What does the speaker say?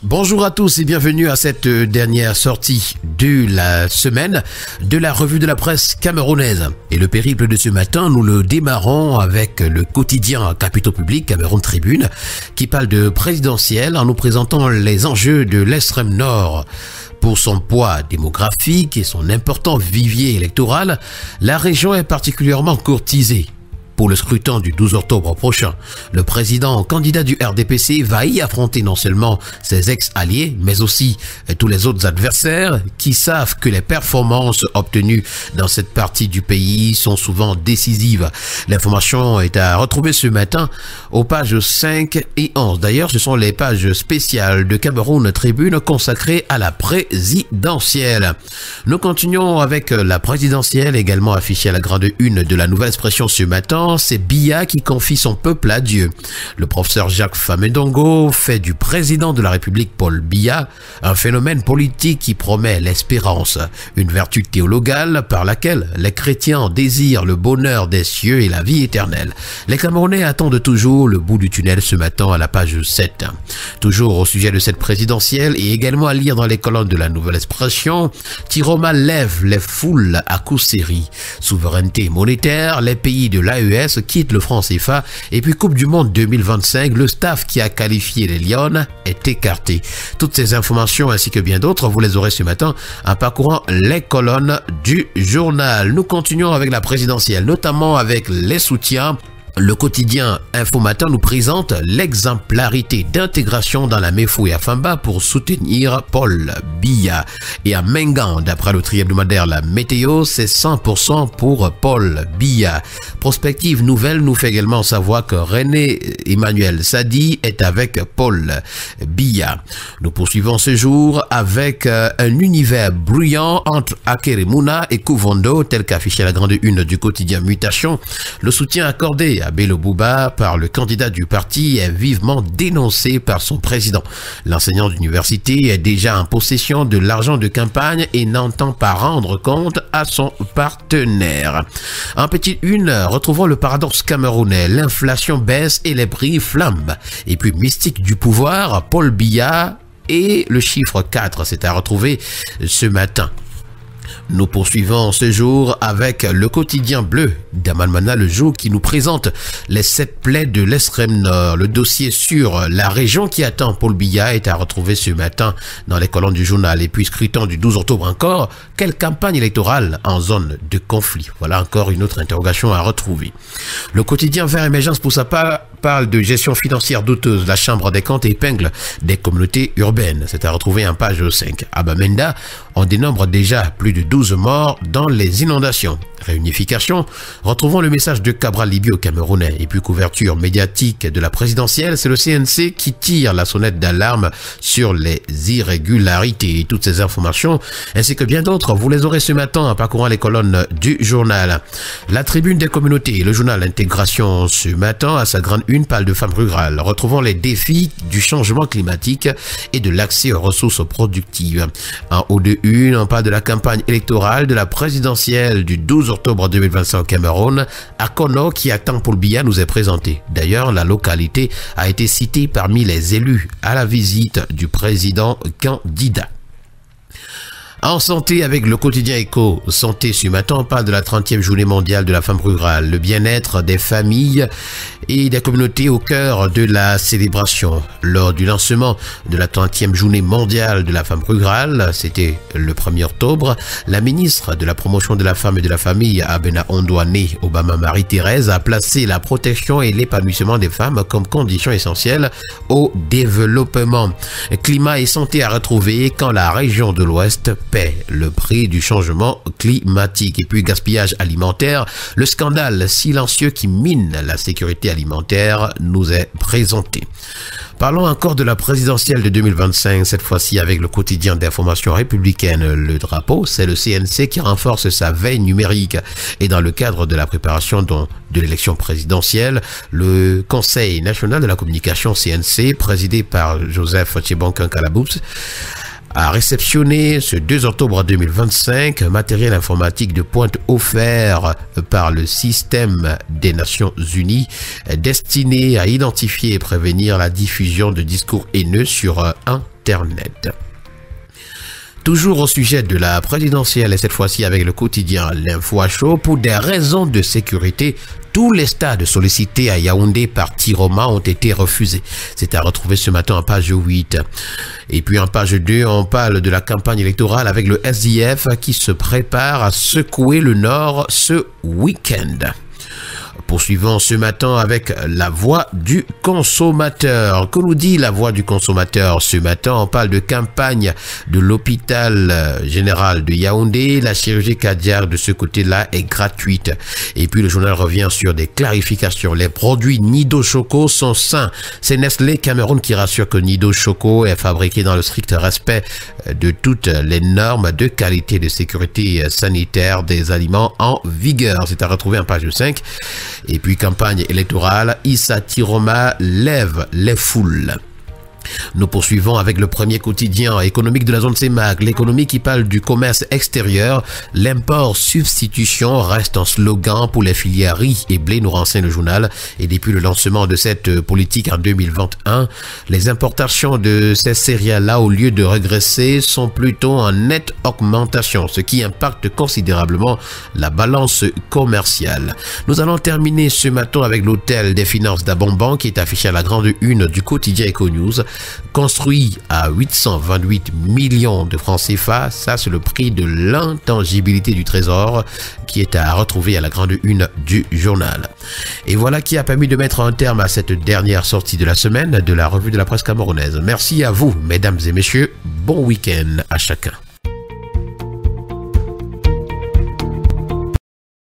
Bonjour à tous et bienvenue à cette dernière sortie de la semaine de la revue de la presse camerounaise. Et le périple de ce matin, nous le démarrons avec le quotidien Capitaux Public, Cameroun Tribune, qui parle de présidentielle en nous présentant les enjeux de l'extrême nord. Pour son poids démographique et son important vivier électoral, la région est particulièrement courtisée. Pour le scrutin du 12 octobre prochain, le président candidat du RDPC va y affronter non seulement ses ex-alliés, mais aussi tous les autres adversaires qui savent que les performances obtenues dans cette partie du pays sont souvent décisives. L'information est à retrouver ce matin aux pages 5 et 11. D'ailleurs, ce sont les pages spéciales de Cameroun Tribune consacrées à la présidentielle. Nous continuons avec la présidentielle, également affichée à la grande une de la Nouvelle Expression ce matin. C'est Biya qui confie son peuple à Dieu. Le professeur Jacques Famendongo fait du président de la République Paul Biya un phénomène politique qui promet l'espérance, une vertu théologale par laquelle les chrétiens désirent le bonheur des cieux et la vie éternelle. Les Camerounais attendent toujours le bout du tunnel ce matin à la page 7. Toujours au sujet de cette présidentielle et également à lire dans les colonnes de la Nouvelle Expression, Tiroma lève les foules à coups série. Souveraineté monétaire, les pays de l'AES quitte le franc CFA et puis Coupe du Monde 2025, le staff qui a qualifié les Lions est écarté. Toutes ces informations ainsi que bien d'autres, vous les aurez ce matin en parcourant les colonnes du journal. Nous continuons avec la présidentielle, notamment avec les soutiens. Le quotidien Info Matin nous présente l'exemplarité d'intégration dans la MEFO et à Famba pour soutenir Paul Biya. Et à Mengan, d'après le hebdomadaire La Météo, c'est 100% pour Paul Biya. Prospective nouvelle nous fait également savoir que René Emmanuel Sadi est avec Paul Biya. Nous poursuivons ce jour avec un univers bruyant entre Akeremouna et Kouvondo, tel qu'affiché à la grande une du quotidien Mutation. Le soutien accordé à Bello Bouba par le candidat du parti est vivement dénoncé par son président. L'enseignant d'université est déjà en possession de l'argent de campagne et n'entend pas rendre compte à son partenaire. En petite une, retrouvons le paradoxe camerounais. L'inflation baisse et les prix flambent. Et puis mystique du pouvoir, Paul Biya et le chiffre 4, c'est à retrouver ce matin. Nous poursuivons ce jour avec le quotidien bleu d'Amanmana le jour qui nous présente les 7 plaies de l'extrême nord. Le dossier sur la région qui attend Paul Biya est à retrouver ce matin dans les colonnes du journal. Et puis scrutin du 12 octobre encore, quelle campagne électorale en zone de conflit? Voilà encore une autre interrogation à retrouver. Le quotidien Vert Émergence pour sa part parle de gestion financière douteuse. La Chambre des comptes épingle des communautés urbaines. C'est à retrouver en page 5. À Bamenda, on dénombre déjà plus de 12 morts dans les inondations. Réunification, retrouvons le message de Cabral Libye au Camerounais. Et puis couverture médiatique de la présidentielle, c'est le CNC qui tire la sonnette d'alarme sur les irrégularités. Toutes ces informations, ainsi que bien d'autres, vous les aurez ce matin en parcourant les colonnes du journal. La tribune des communautés, le journal Intégration ce matin, à sa grande une, parle de femmes rurales. Retrouvons les défis du changement climatique et de l'accès aux ressources productives. En haut de une, on parle de la campagne électorale de la présidentielle du 12 octobre 2025 au Cameroun. Akono qui attend Paul Biya nous est présenté. D'ailleurs, la localité a été citée parmi les élus à la visite du président candidat. En santé avec le quotidien Éco Santé ce matin, on parle de la 30e journée mondiale de la femme rurale, le bien-être des familles et des communautés au cœur de la célébration. Lors du lancement de la 30e journée mondiale de la femme rurale, c'était le 1er octobre, la ministre de la promotion de la femme et de la famille, Abena Ondouane Obama Marie-Thérèse, a placé la protection et l'épanouissement des femmes comme condition essentielle au développement. Climat et santé à retrouver quand la région de l'Ouest paie le prix du changement climatique. Et puis gaspillage alimentaire, le scandale silencieux qui mine la sécurité alimentaire nous est présenté. Parlons encore de la présidentielle de 2025, cette fois-ci avec le quotidien d'information républicaine Le Drapeau. C'est le CNC qui renforce sa veille numérique. Et dans le cadre de la préparation de l'élection présidentielle, le Conseil national de la communication CNC, présidé par Joseph Tchébonkin Kalaboups, a réceptionné ce 2 octobre 2025 un matériel informatique de pointe offert par le système des Nations Unies destiné à identifier et prévenir la diffusion de discours haineux sur Internet. Toujours au sujet de la présidentielle et cette fois-ci avec le quotidien L'Info à chaud, pour des raisons de sécurité, tous les stades sollicités à Yaoundé par Tiroma ont été refusés. C'est à retrouver ce matin en page 8. Et puis en page 2, on parle de la campagne électorale avec le SDF qui se prépare à secouer le Nord ce week-end. Poursuivons ce matin avec la voix du consommateur. Que nous dit la voix du consommateur ce matin? On parle de campagne de l'hôpital général de Yaoundé. La chirurgie cardiaque de ce côté-là est gratuite. Et puis le journal revient sur des clarifications. Les produits Nido Choco sont sains. C'est Nestlé Cameroun qui rassure que Nido Choco est fabriqué dans le strict respect de toutes les normes de qualité de sécurité sanitaire des aliments en vigueur. C'est à retrouver en page 5. Et puis campagne électorale, Issa Tiroma lève les foules. Nous poursuivons avec le premier quotidien économique de la zone CEMAC, l'économie qui parle du commerce extérieur. L'import-substitution reste un slogan pour les filières riz et blé, nous renseigne le journal. Et depuis le lancement de cette politique en 2021, les importations de ces céréales-là, au lieu de régresser, sont plutôt en nette augmentation, ce qui impacte considérablement la balance commerciale. Nous allons terminer ce matin avec l'hôtel des finances d'Abomban qui est affiché à la grande une du quotidien Econews. Construit à 828 millions de francs CFA, ça c'est le prix de l'intangibilité du trésor qui est à retrouver à la grande une du journal. Et voilà qui a permis de mettre un terme à cette dernière sortie de la semaine de la revue de la presse camerounaise. Merci à vous, mesdames et messieurs. Bon week-end à chacun.